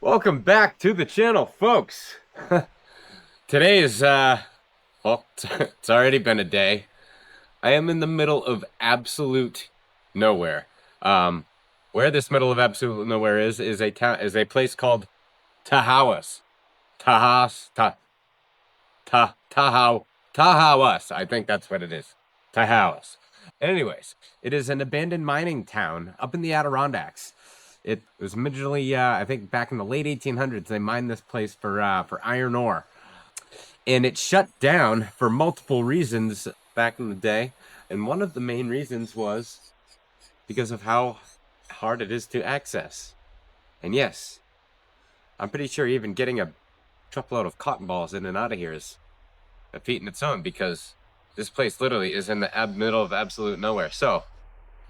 Welcome back to the channel, folks. Today is, well, it's already been a day. I am in the middle of absolute nowhere. Where this middle of absolute nowhere is a place called Tahawus. Tahawus. I think that's what it is. Tahawus. Anyways, it is an abandoned mining town up in the Adirondacks. It was originally, I think, back in the late 1800s. They mined this place for iron ore, and it shut down for multiple reasons back in the day. And one of the main reasons was because of how hard it is to access. And yes, I'm pretty sure even getting a truckload of cotton balls in and out of here is a feat in its own, because this place literally is in the middle of absolute nowhere. So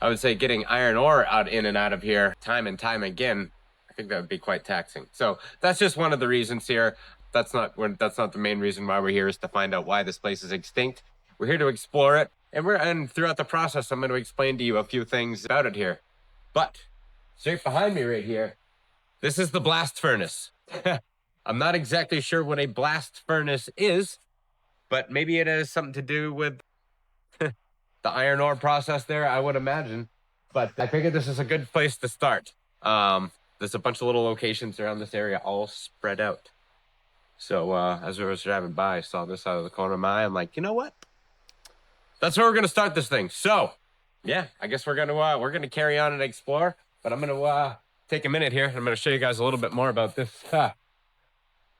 I would say getting iron ore in and out of here time and time again, I think that would be quite taxing. So that's just one of the reasons here. That's not the main reason why we're here, is to find out why this place is extinct. We're here to explore it, and throughout the process, I'm going to explain to you a few things about it here. But straight behind me right here, this is the blast furnace. I'm not exactly sure what a blast furnace is, but maybe it has something to do with the iron ore process there, I would imagine. But I figured this is a good place to start. There's a bunch of little locations around this area all spread out. So as I was driving by, I saw this out of the corner of my eye. I'm like, you know what? That's where we're gonna start this thing. So yeah, I guess we're gonna carry on and explore. But I'm gonna take a minute here. I'm gonna show you guys a little bit more about this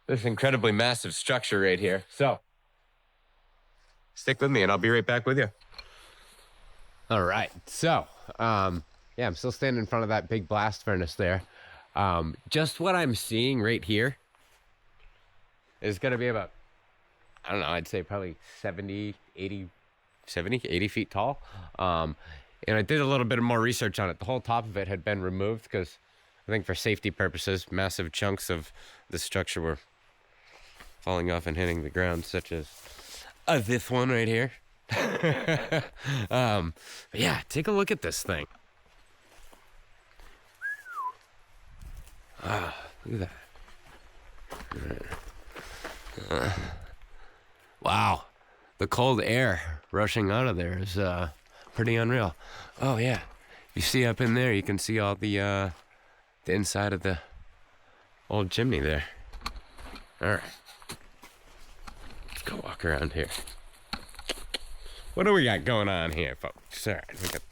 this incredibly massive structure right here. So stick with me, and I'll be right back with you. All right, so yeah, I'm still standing in front of that big blast furnace there. Just what I'm seeing right here is going to be about, I don't know, I'd say probably 70, 80 feet tall. And I did a little bit of more research on it. The whole top of it had been removed because I think for safety purposes, massive chunks of the structure were falling off and hitting the ground, such as this one right here. But yeah, take a look at this thing. Look at that. Wow, the cold air rushing out of there is pretty unreal. Oh yeah, you see up in there, you can see all the inside of the old chimney there. All right, let's go walk around here. What do we got going on here, folks? All right, we got a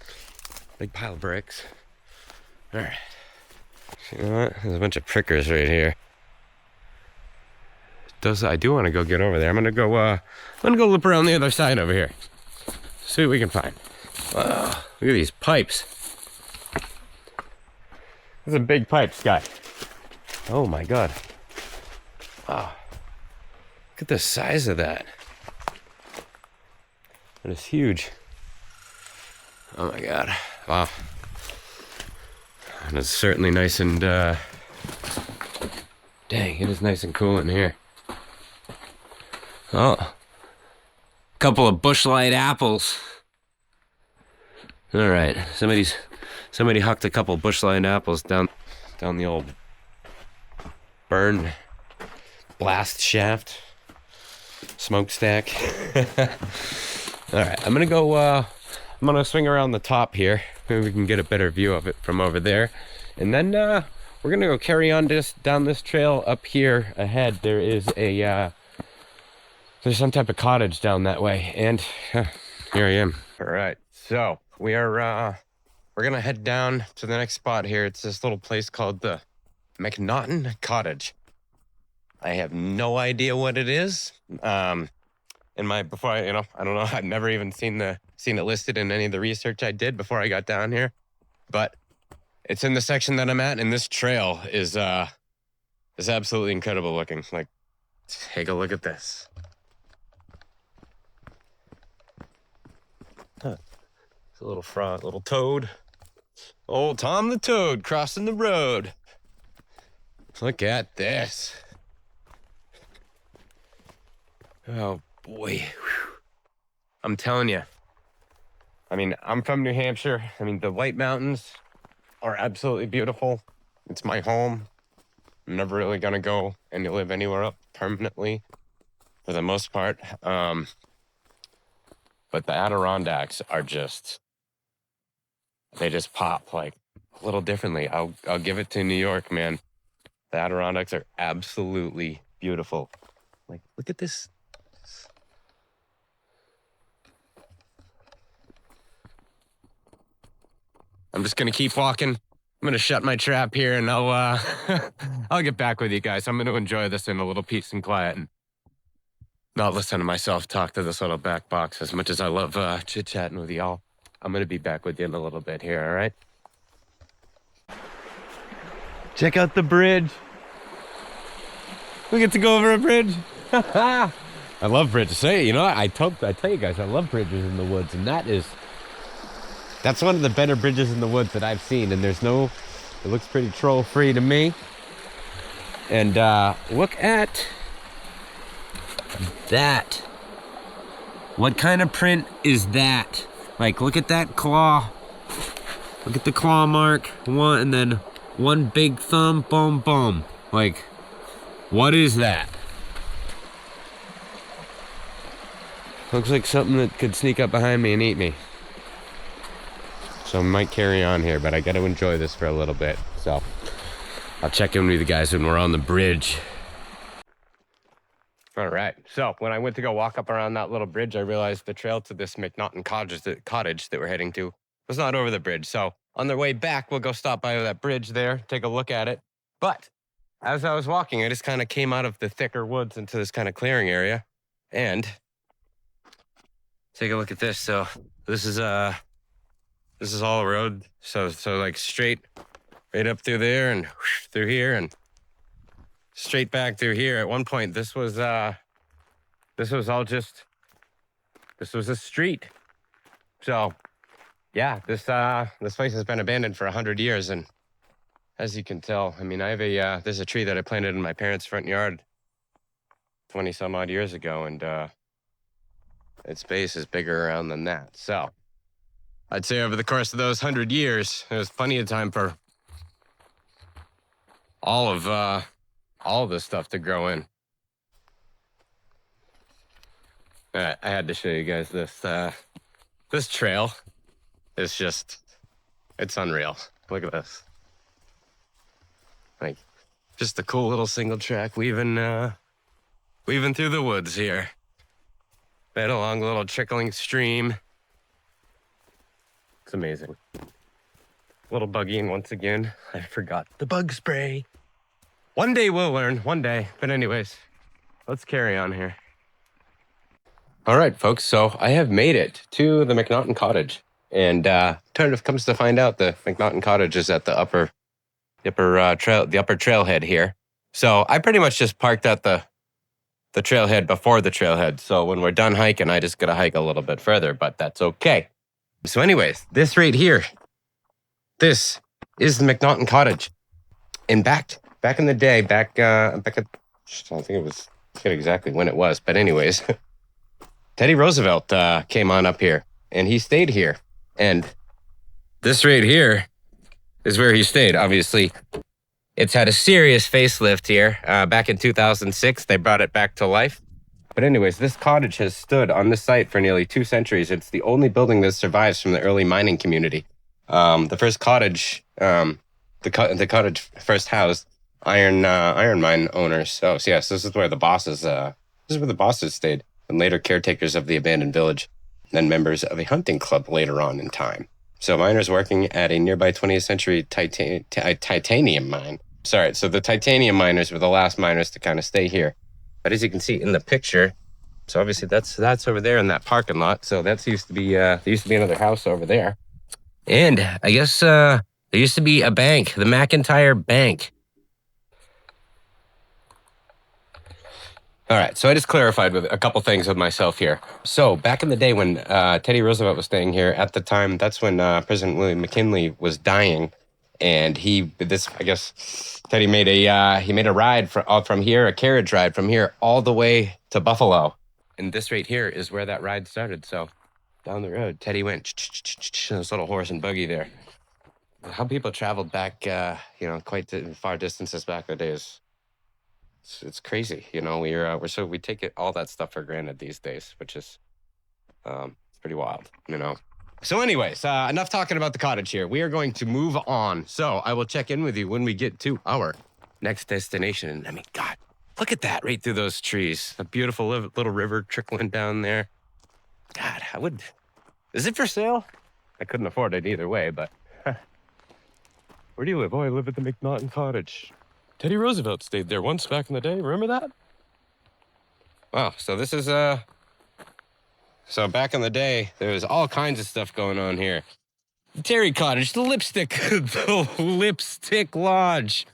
big pile of bricks. All right. You know what? There's a bunch of prickers right here. I do want to go get over there. I'm gonna go look around the other side over here. See what we can find. Wow, look at these pipes. These are big pipes, guy. Oh my god. Wow. Look at the size of that. That is huge. Oh my god. Wow. And it's certainly nice and dang, it is nice and cool in here. Oh, couple of bushlight apples. All right, somebody hucked a couple bushlight apples down the old burn blast shaft smokestack. All right, I'm gonna swing around the top here. Maybe we can get a better view of it from over there, and then we're gonna go carry on down this trail up here ahead. There is there's some type of cottage down that way, and here I am. All right, so we're gonna head down to the next spot here. It's this little place called the MacNaughton Cottage. I have no idea what it is. I don't know, I've never even seen it listed in any of the research I did before I got down here, but it's in the section that I'm at, and this trail is absolutely incredible looking. Like, take a look at this. Huh. It's a little frog, little toad. Old Tom the Toad crossing the road. Look at this. Oh boy. Whew. I'm telling you. I mean, I'm from New Hampshire. I mean, the White Mountains are absolutely beautiful. It's my home. I'm never really gonna go and live anywhere up permanently, for the most part. But the Adirondacks are they just pop like a little differently. I'll give it to New York, man. The Adirondacks are absolutely beautiful. Like, look at this. I'm just gonna keep walking. I'm gonna shut my trap here, and I'll I'll get back with you guys. I'm gonna enjoy this in a little peace and quiet, and not listen to myself talk to this little back box as much as I love chit-chatting with y'all. I'm gonna be back with you in a little bit here, all right? Check out the bridge. We get to go over a bridge. I love bridges. You know, I tell you guys, I love bridges in the woods, and that's one of the better bridges in the woods that I've seen. And it looks pretty troll-free to me. And look at that. What kind of print is that? Like, look at that claw. Look at the claw mark. One, and then one big thumb, boom, boom. Like, what is that? Looks like something that could sneak up behind me and eat me. So I might carry on here, but I got to enjoy this for a little bit. So I'll check in with you guys when we're on the bridge. All right. So when I went to go walk up around that little bridge, I realized the trail to this MacNaughton Cottage that we're heading to was not over the bridge. So on the way back, we'll go stop by that bridge there, take a look at it. But as I was walking, I just kind of came out of the thicker woods into this kind of clearing area. And take a look at this. So this is all a road. So like straight right up through there and whoosh, through here and straight back through here. At one point, this was a street. So yeah, this place has been abandoned for 100 years. And as you can tell, I mean, I have there's a tree that I planted in my parents' front yard 20 some odd years ago. And its base is bigger around than that. So I'd say over the course of those 100 years, there was plenty of time for all of this stuff to grow in. I had to show you guys this. This trail is it's unreal. Look at this. Like, just a cool little single track weaving through the woods here. Right along a little trickling stream. It's amazing. Little buggying once again. I forgot the bug spray. One day we'll learn, one day. But anyways, let's carry on here. All right, folks. So I have made it to the MacNaughton Cottage. And comes to find out, the MacNaughton Cottage is at the upper trailhead here. So I pretty much just parked at the trailhead before the trailhead. So when we're done hiking, I just got to hike a little bit further, but that's okay. So anyways, this right here, this is the MacNaughton Cottage. And back in the day, I think it was, I forget exactly when it was, but anyways, Teddy Roosevelt came on up here and he stayed here. And this right here is where he stayed. Obviously, it's had a serious facelift here. Back in 2006, they brought it back to life. But anyways, this cottage has stood on this site for nearly 2 centuries. It's the only building that survives from the early mining community. The first cottage, the cottage first housed iron mine owners. So yes, this is where the bosses stayed, and later caretakers of the abandoned village, then members of a hunting club later on in time. So miners working at a nearby 20th century titanium mine. Sorry, so the titanium miners were the last miners to kind of stay here. But as you can see in the picture, so obviously that's over there in that parking lot. So there used to be another house over there. And I guess there used to be a bank, the McIntyre Bank. All right, so I just clarified with a couple things with myself here. So back in the day when Teddy Roosevelt was staying here, at the time, that's when President William McKinley was dying. And Teddy made a ride from here, a carriage ride from here all the way to Buffalo. And this right here is where that ride started. So down the road, Teddy went, this little horse and buggy there. how people traveled back, quite far distances back in the days. It's crazy, we take all that stuff for granted these days, which is pretty wild, So anyways, enough talking about the cottage here. We are going to move on. So I will check in with you when we get to our next destination. I mean, God, look at that right through those trees. A beautiful little river trickling down there. God, is it for sale? I couldn't afford it either way, but where do you live? Oh, I live at the MacNaughton Cottage. Teddy Roosevelt stayed there once back in the day. Remember that? Wow, so this is so back in the day, there was all kinds of stuff going on here. Terry Cottage, the Lipstick Lodge.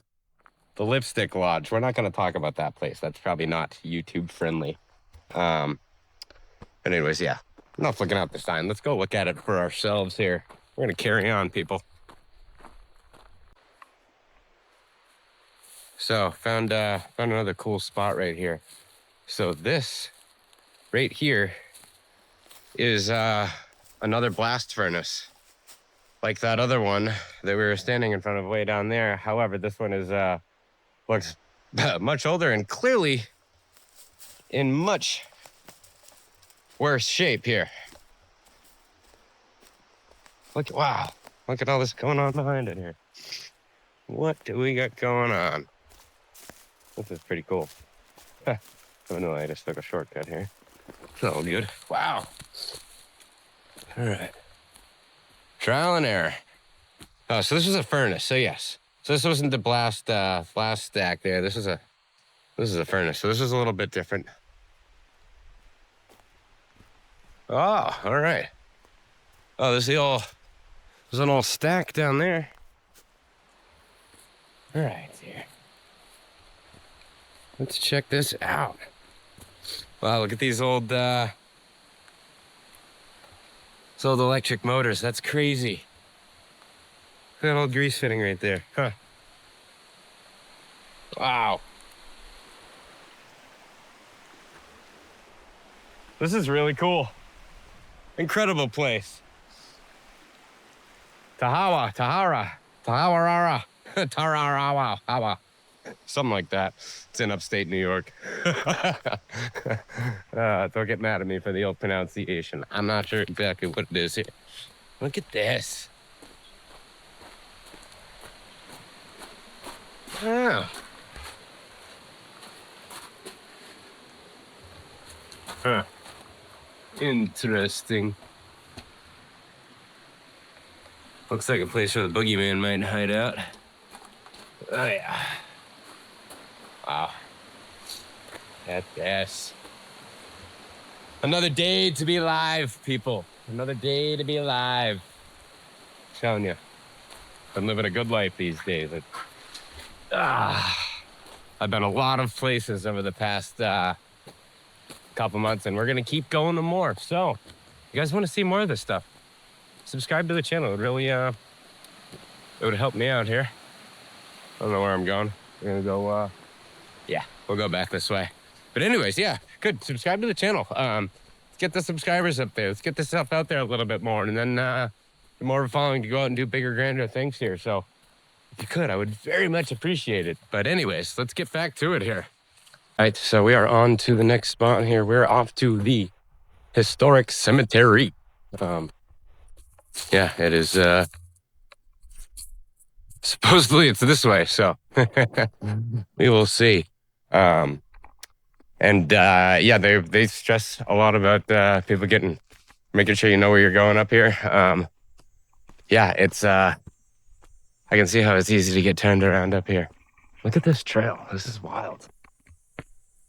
The Lipstick Lodge. We're not going to talk about that place. That's probably not YouTube friendly. But anyways, yeah. Enough looking at the sign. Let's go look at it for ourselves here. We're going to carry on, people. So, found another cool spot right here. So this right here is another blast furnace. Like that other one that we were standing in front of way down there. However, this one is looks much older and clearly in much worse shape here. Wow, look at all this going on behind it here. What do we got going on? This is pretty cool. Oh no, I just took a shortcut here. It's all good. Wow. All right. Trial and error. Oh, so this is a furnace. So yes. So this wasn't the blast stack there. This is a furnace. So this is a little bit different. Oh, all right. Oh, there's an old stack down there. All right, here. Let's check this out. Wow, look at these old electric motors. That's crazy. Look at that old grease fitting right there. Huh. Wow. This is really cool. Incredible place. Tararawa. Something like that. It's in upstate New York. Don't get mad at me for the old pronunciation. I'm not sure exactly what it is here. Look at this. Oh. Huh. Interesting. Looks like a place where the boogeyman might hide out. Oh, yeah. Wow. Yes. Another day to be alive, people. Another day to be alive. I'm telling you. I'm living a good life these days. I've been a lot of places over the past couple months, and we're going to keep going to more. So, you guys want to see more of this stuff? Subscribe to the channel. It would really, it would help me out here. I don't know where I'm going. We're going to go, yeah, we'll go back this way. But anyways, yeah, good. Subscribe to the channel. Let's get the subscribers up there. Let's get this stuff out there a little bit more. And then the more of a following to go out and do bigger, grander things here. So if you could, I would very much appreciate it. But anyways, let's get back to it here. All right, so we are on to the next spot here. We're off to the historic cemetery. Yeah, it is, supposedly it's this way, so we will see. Yeah, they stress a lot about people making sure you know where you're going up here. Yeah, it's I can see how it's easy to get turned around up here. Look at this trail. This is wild.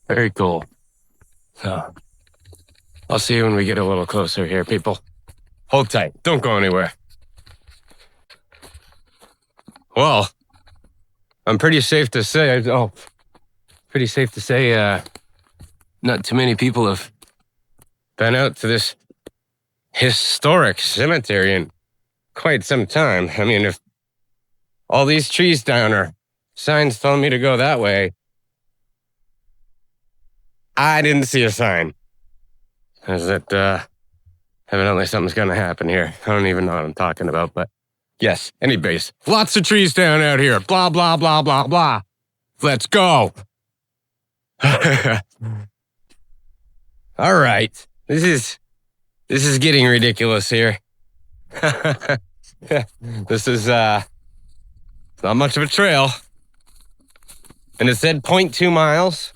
Very cool. So I'll see you when we get a little closer here, people. Hold tight. Don't go anywhere. Well, I'm pretty safe to say, not too many people have been out to this historic cemetery in quite some time. I mean, if all these trees down are signs telling me to go that way, I didn't see a sign. Is that, evidently something's gonna happen here. I don't even know what I'm talking about, but Yes, anyways. Lots of trees down out here. Blah, blah, blah, blah, blah. Let's go. All right. This is getting ridiculous here. This is not much of a trail. And it said 0.2 miles.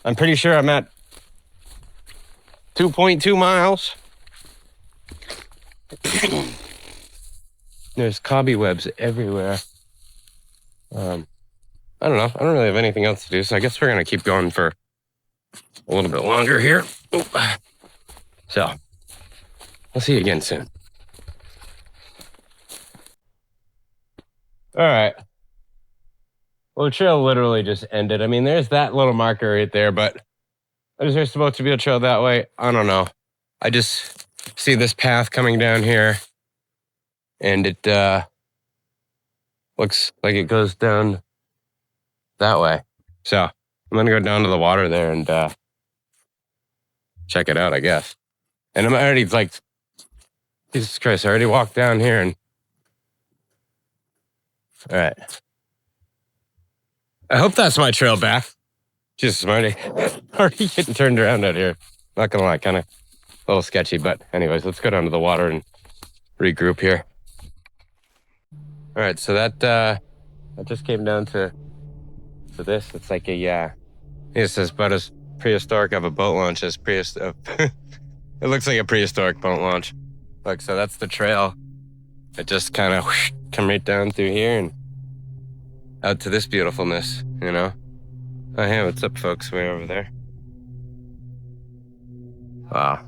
I'm pretty sure I'm at 2.2 miles. There's cobwebs everywhere. I don't know. I don't really have anything else to do, so I guess we're going to keep going for a little bit longer here. Oop. So, I'll see you again soon. All right. Well, the trail literally just ended. I mean, there's that little marker right there, but is there supposed to be a trail that way? I don't know. I just see this path coming down here, and it looks like it goes down that way. So I'm going to go down to the water there and check it out, I guess. And I'm already like, Jesus Christ, I already walked down here and... All right. I hope that's my trail back. Jesus, Marty. Already getting turned around out here. Not gonna lie, kind of a little sketchy, but anyways, let's go down to the water and regroup here. All right, so that just came down to this. It's like a, it says about as prehistoric of a boat launch as it looks like a prehistoric boat launch. Look, so that's the trail. It just kind of come right down through here and out to this beautifulness, you know? Oh, hey, what's up, folks? Way over there. Wow.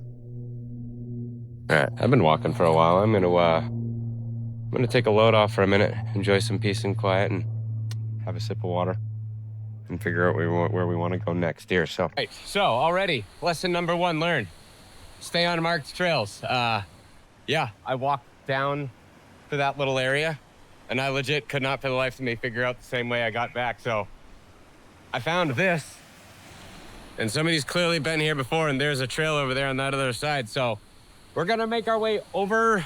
All right, I've been walking for a while. I'm gonna take a load off for a minute, enjoy some peace and quiet, and have a sip of water, and figure out where we want to go next here. So, right, so already lesson number 1 learned: stay on marked trails. Yeah, I walked down to that little area, and I legit could not for the life of me figure out the same way I got back. So I found this, and somebody's clearly been here before, and there's a trail over there on that other side. So we're gonna make our way over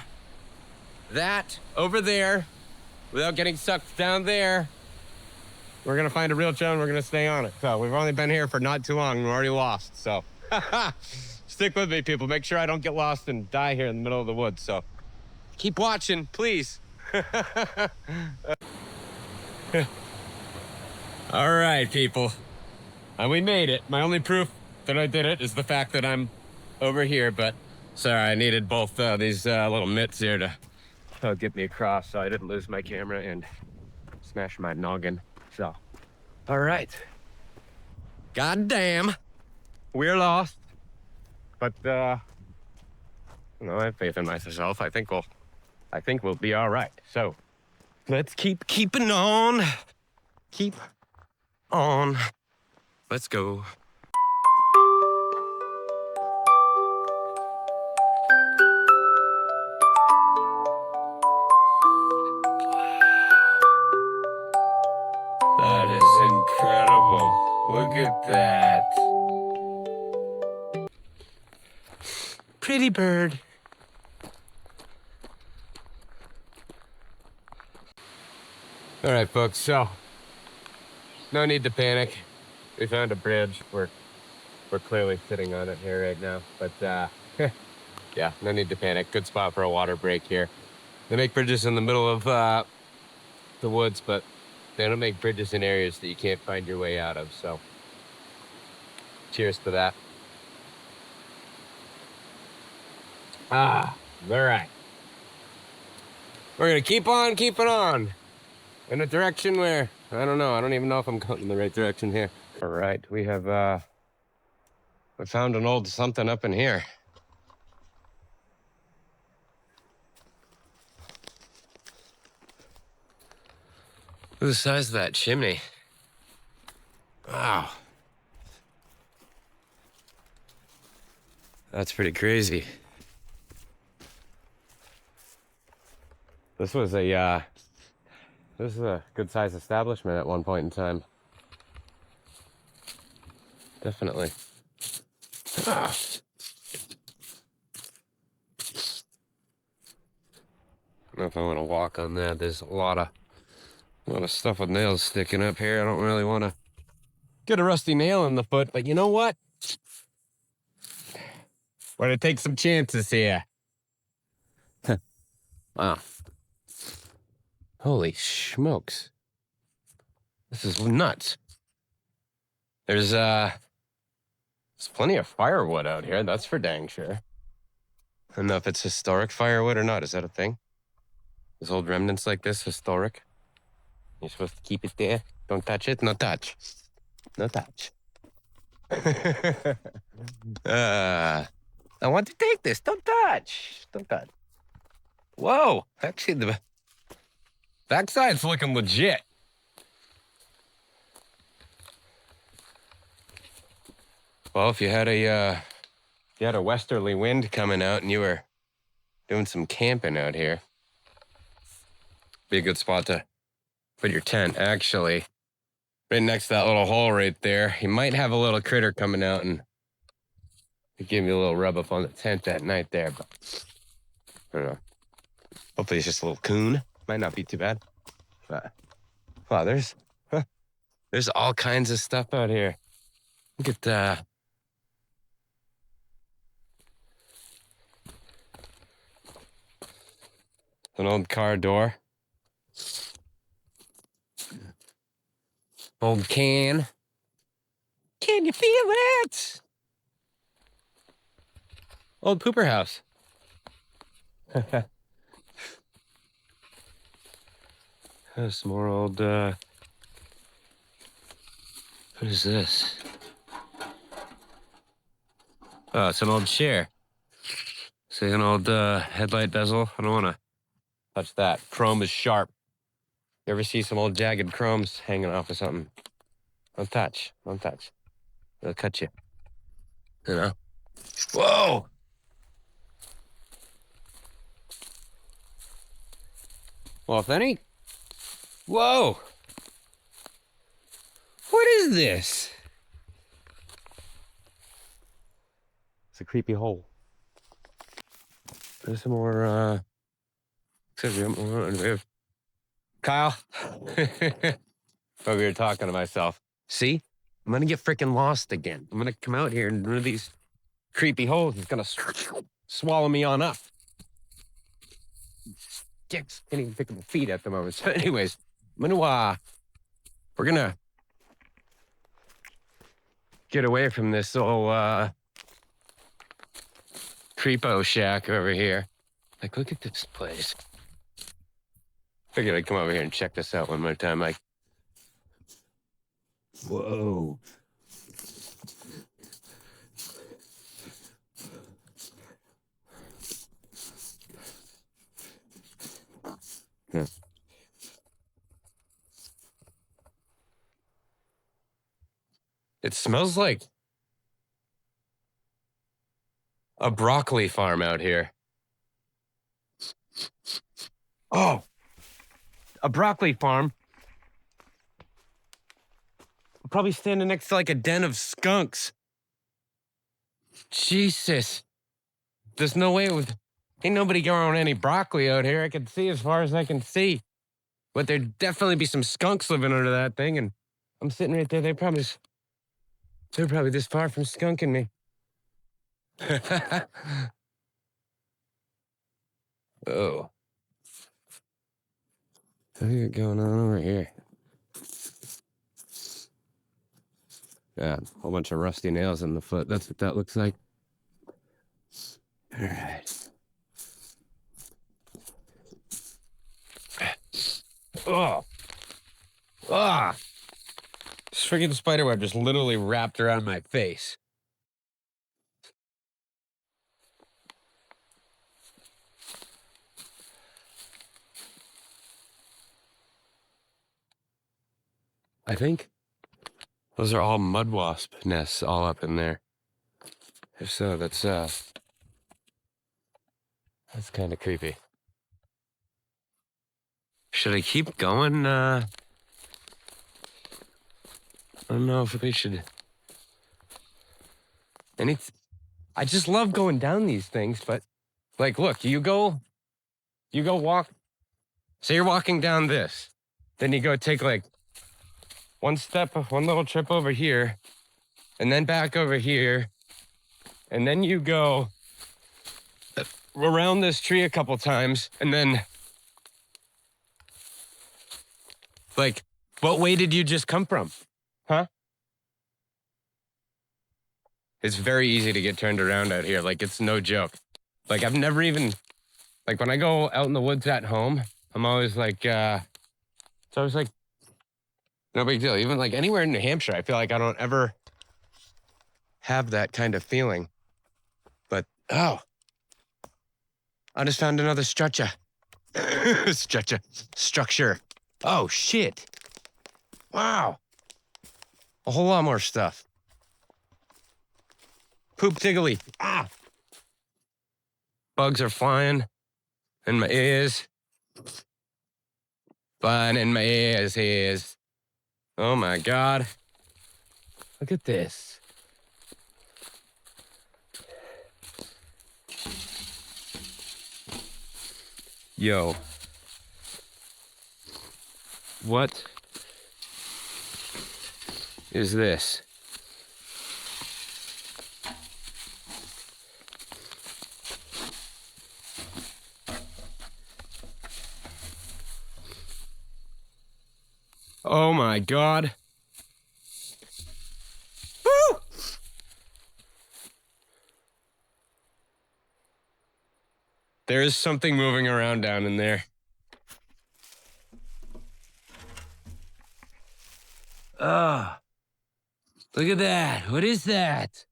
there without getting sucked down there. We're gonna find a real trail and we're gonna stay on it. So we've only been here for not too long and we're already lost. So stick with me, people. Make sure I don't get lost and die here in the middle of the woods. So keep watching, please. All right, people. And we made it. My only proof that I did it is the fact that I'm over here, but sorry, I needed both these little mitts here to get me across so I didn't lose my camera and smash my noggin. So, all right. God damn, we're lost. But, I have faith in myself. I think we'll be all right. So, let's keep keeping on. Keep on. Let's go. That is incredible. Look at that. Pretty bird. All right, folks, so no need to panic. We found a bridge. We're clearly sitting on it here right now, but yeah, no need to panic. Good spot for a water break here. They make bridges in the middle of the woods, but they don't make bridges in areas that you can't find your way out of, so cheers to that. All right. We're gonna keep on keeping on in a direction where, I don't know, I don't even know if I'm going in the right direction here. All right, we found an old something up in here. Look at the size of that chimney. Wow. That's pretty crazy. This was a good sized establishment at one point in time. Definitely. Ah. know if I want to walk on that. There's a lot of stuff with nails sticking up here. I don't really want to get a rusty nail in the foot, but you know what? We're gonna take some chances here. Wow. Holy smokes. This is nuts. There's plenty of firewood out here, that's for dang sure. I don't know if it's historic firewood or not. Is that a thing? Is old remnants like this historic? You're supposed to keep it there? Don't touch it? No touch. No touch. I want to take this. Don't touch. Don't touch. Whoa. Actually, the backside's looking legit. Well, if you had a westerly wind coming out and you were doing some camping out here, be a good spot to put your tent. Actually, right next to that little hole right there, you might have a little critter coming out and give you a little rub up on the tent that night there, but I don't know. Hopefully it's just a little coon. Might not be too bad. But wow, there's all kinds of stuff out here. Look at an old car door. Old can. Can you feel it? Old pooper house. There's some more old, what is this? Oh, it's an old chair. See an old headlight bezel? I don't want to touch that. Chrome is sharp. You ever see some old jagged chromes hanging off of something? Don't touch. Don't touch. It'll cut you. You know? Whoa! Well, if any... Whoa! What is this? It's a creepy hole. There's some more, Kyle? Over here talking to myself. See? I'm gonna get freaking lost again. I'm gonna come out here and one of these creepy holes is gonna swallow me on up. Dicks can't even pick up my feet at the moment. So anyways, I'm gonna, we're gonna get away from this old, creepo shack over here. Like, look at this place. Figured I'd come over here and check this out one more time. Like, whoa. Yeah. It smells like a broccoli farm out here. Oh, a broccoli farm. Probably standing next to like a den of skunks. Jesus. There's no way it was... Ain't nobody growing any broccoli out here. I can see as far as I can see. But there'd definitely be some skunks living under that thing, and I'm sitting right there. They're probably this far from skunking me. Oh. What is going on over here? Yeah, a whole bunch of rusty nails in the foot. That's what that looks like. All right. Oh. Ah. This freaking spiderweb just literally wrapped around my face. I think those are all mud wasp nests all up in there. If so, that's kind of creepy. Should I keep going? I don't know if we should. I just love going down these things, but like, look, you go walk So you're walking down this. Then you go take like one little trip over here, and then back over here. And then you go around this tree a couple times, and then, like, what way did you just come from? Huh? It's very easy to get turned around out here. Like, it's no joke. Like, I've never even, like, when I go out in the woods at home, I'm always like, it's always like, no big deal. Even like anywhere in New Hampshire, I feel like I don't ever have that kind of feeling. But, oh, I just found another structure. Structure. Oh, shit. Wow. A whole lot more stuff. Poop tiggly. Ah. Bugs are flying in my ears. Flying in my ears. Oh my God. Look at this. Yo. What is this? Oh my God. Woo! There is something moving around down in there. Ah, look at that. What is that?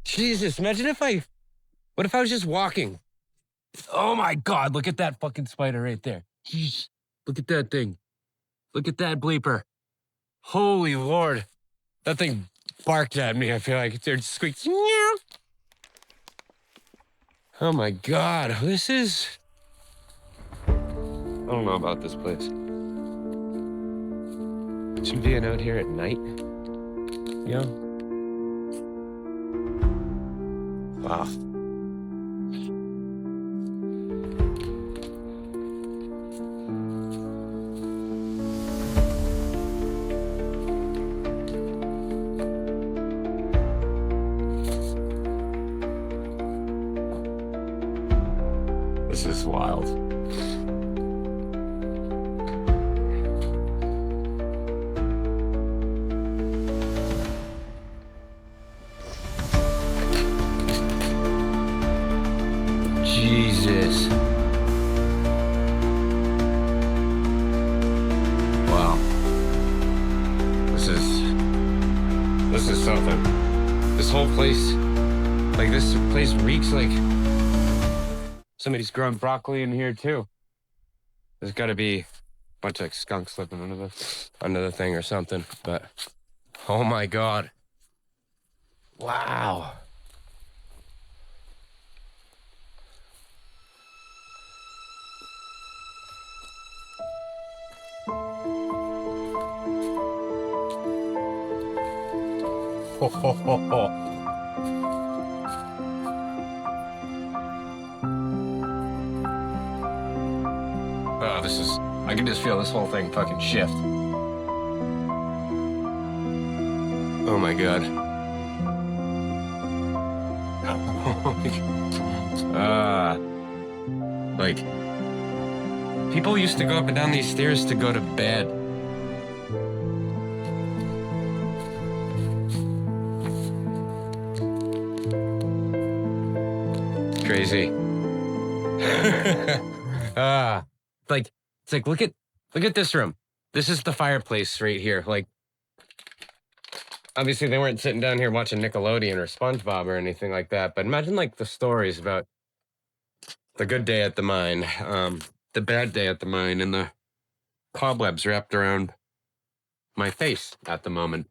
Jesus, imagine what if I was just walking? Oh my God, look at that fucking spider right there. Jeez, look at that thing. Look at that bleeper. Holy Lord. That thing barked at me. I feel like it squeaked. Meow. Oh my God, this is... I don't know about this place. Should being out here at night, you know? Wow. This is wild. Jesus. Wow. This is something. This whole place, like this place reeks like somebody's growing broccoli in here too. There's got to be a bunch of like skunks living under the thing or something. But oh my God. Wow. Ho, ho, ho, ho. Oh, I can just feel this whole thing fucking shift. Oh my God. Like, people used to go up and down these stairs to go to bed. Crazy. Like, it's like, look at this room. This is the fireplace right here. Like, obviously they weren't sitting down here watching Nickelodeon or SpongeBob or anything like that. But imagine like the stories about the good day at the mine, the bad day at the mine, and the cobwebs wrapped around my face at the moment.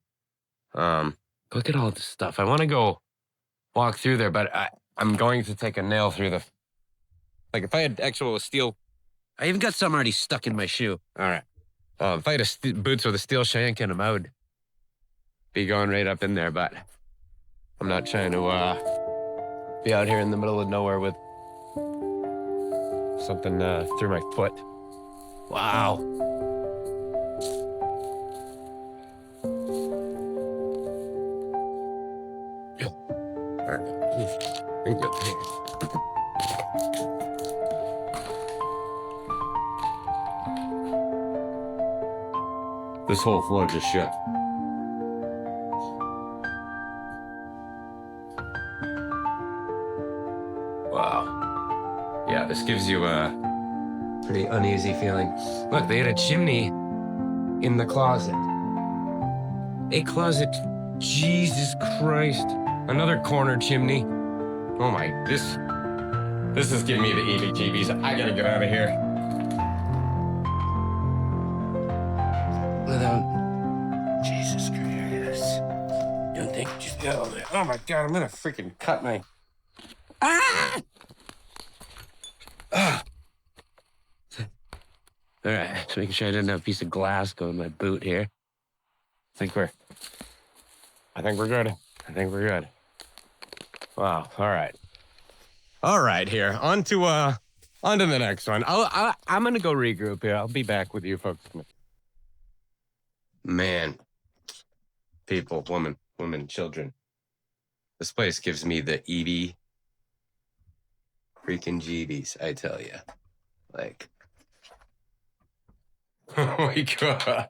Look at all this stuff. I want to go walk through there, but I'm going to take a nail through the... Like, if I had actual steel... I even got some already stuck in my shoe. All right. If I had boots with a steel shank in them, I would be going right up in there, but I'm not trying to be out here in the middle of nowhere with something through my foot. Wow. This whole floor just shook. Wow. Yeah, this gives you a pretty uneasy feeling. Look, they had a chimney in the closet. A closet. Jesus Christ. Another corner chimney. Oh my, this is giving me the heebie-jeebies. I gotta get out of here. Without Jesus Christ. Don't think just go there. Oh my God, I'm gonna freaking cut my. Ah! Ah! All right, just making sure I didn't have a piece of glass go in my boot here. I think we're good. I think we're good. Wow. All right. All right. Here. On to the next one. I'm gonna go regroup here. I'll be back with you folks. Man, people, women, children. This place gives me the Edie freaking jeebies. I tell you, like. Oh my God.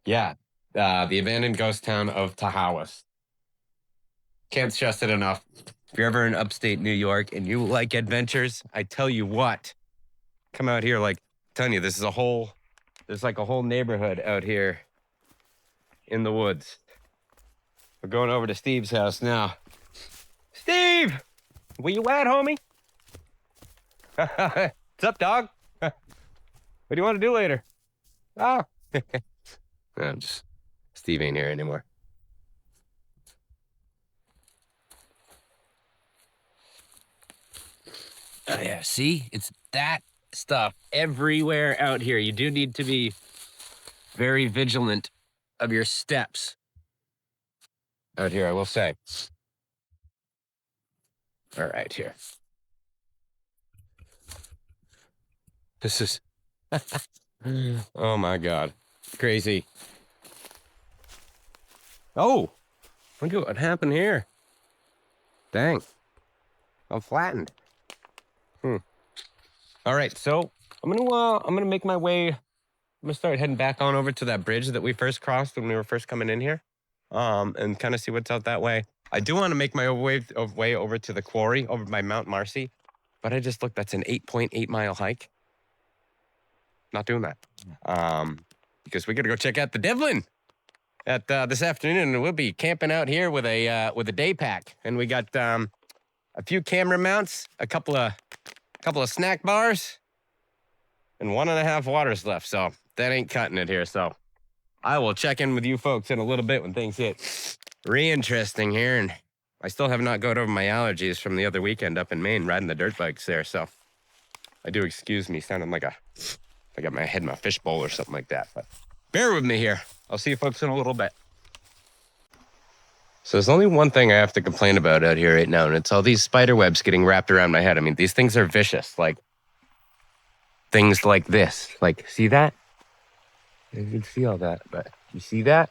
Yeah. The abandoned ghost town of Tahawus. Can't stress it enough. If you're ever in upstate New York and you like adventures, I tell you what, come out here. Like, I'm telling you, there's like a whole neighborhood out here in the woods. We're going over to Steve's house now. Steve, where you at, homie? What's up, dog? What do you want to do later? Oh, no, Steve ain't here anymore. Oh, yeah, see? It's that stuff everywhere out here. You do need to be very vigilant of your steps out here, I will say. All right, here. This is... Oh, my God. Crazy. Oh, look at what happened here. Dang. I'm flattened. All right, so I'm gonna make my way. I'm gonna start heading back on over to that bridge that we first crossed when we were first coming in here, and kind of see what's out that way. I do want to make my way over to the quarry over by Mount Marcy, but I just looked. That's an 8.8 mile hike. Not doing that, because we gotta go check out the Devlin at this afternoon, and we'll be camping out here with a day pack, and we got a few camera mounts, a couple of snack bars, and 1.5 waters left. So that ain't cutting it here. So I will check in with you folks in a little bit when things get re-interesting here. And I still have not got over my allergies from the other weekend up in Maine riding the dirt bikes there. So I do excuse me sounding like I got my head in a fishbowl or something like that. But bear with me here. I'll see you folks in a little bit. So there's only one thing I have to complain about out here right now, and it's all these spider webs getting wrapped around my head. I mean, these things are vicious. Like, things like this. Like, see that? You can see all that, but you see that?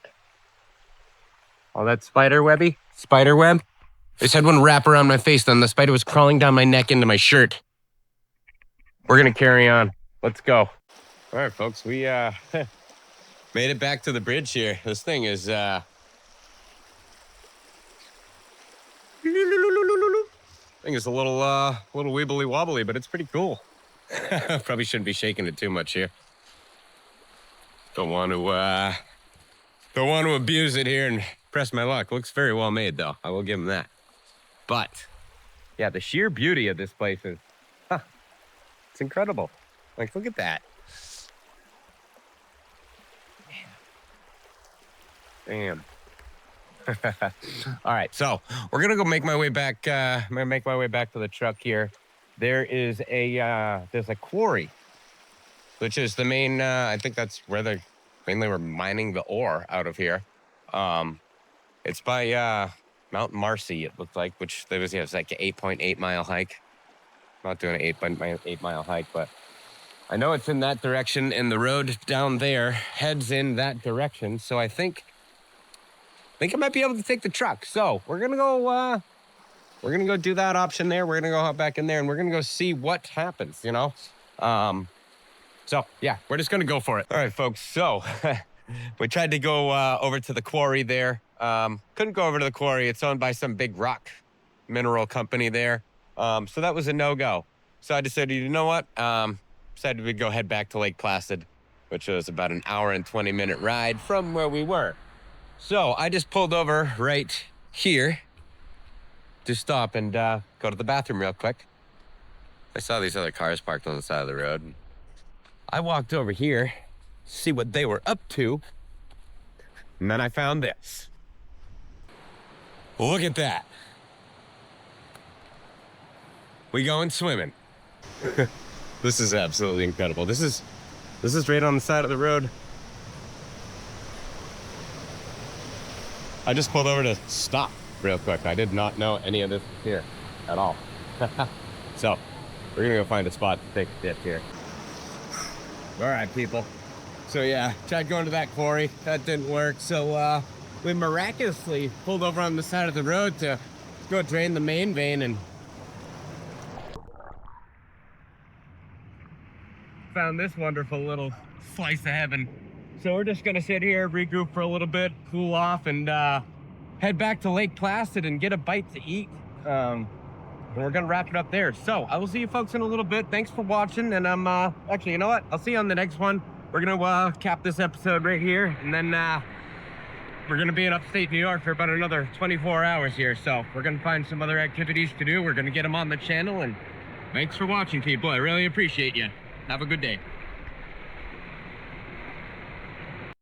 All that spider web? I just had one wrap around my face, then the spider was crawling down my neck into my shirt. We're gonna carry on. Let's go. All right, folks, we made it back to the bridge here. This thing is a little weebly wobbly, but it's pretty cool. Probably shouldn't be shaking it too much here. Don't want to abuse it here and press my luck. Looks very well made, though. I will give him that. But yeah, the sheer beauty of this place is, it's incredible. Like, look at that. Damn. All right, so we're gonna go make my way back. I'm gonna make my way back to the truck here. There's a quarry, which is the main. I think that's where they mainly were mining the ore out of here. It's by Mount Marcy. It looked like, which there was it's like an 8.8 mile hike. I'm not doing an 8 mile hike, but I know it's in that direction, and the road down there heads in that direction. So I think I might be able to take the truck. So we're gonna go. We're gonna go do that option there. We're gonna go hop back in there, and we're gonna go see what happens. You know. So yeah, we're just gonna go for it. All right, folks. So we tried to go over to the quarry there. Couldn't go over to the quarry. It's owned by some big rock mineral company there. So that was a no-go. So I decided, you know what? Decided we'd go head back to Lake Placid, which was about an hour and 20-minute ride from where we were. So I just pulled over right here to stop and go to the bathroom real quick. I saw these other cars parked on the side of the road. I walked over here, see what they were up to, and then I found this. Look at that. We going swimming. This is absolutely incredible. This is right on the side of the road. I just pulled over to stop real quick. I did not know any of this was here at all. So we're gonna go find a spot to take a dip here. All right, people. So yeah, tried going to that quarry. That didn't work. So we miraculously pulled over on the side of the road to go drain the main vein and found this wonderful little slice of heaven. So we're just gonna sit here, regroup for a little bit, cool off, and head back to Lake Placid and get a bite to eat. And we're gonna wrap it up there. So I will see you folks in a little bit. Thanks for watching, and I'm actually, you know what? I'll see you on the next one. We're gonna cap this episode right here, and then we're gonna be in upstate New York for about another 24 hours here. So we're gonna find some other activities to do. We're gonna get them on the channel, and thanks for watching, people. I really appreciate you. Have a good day.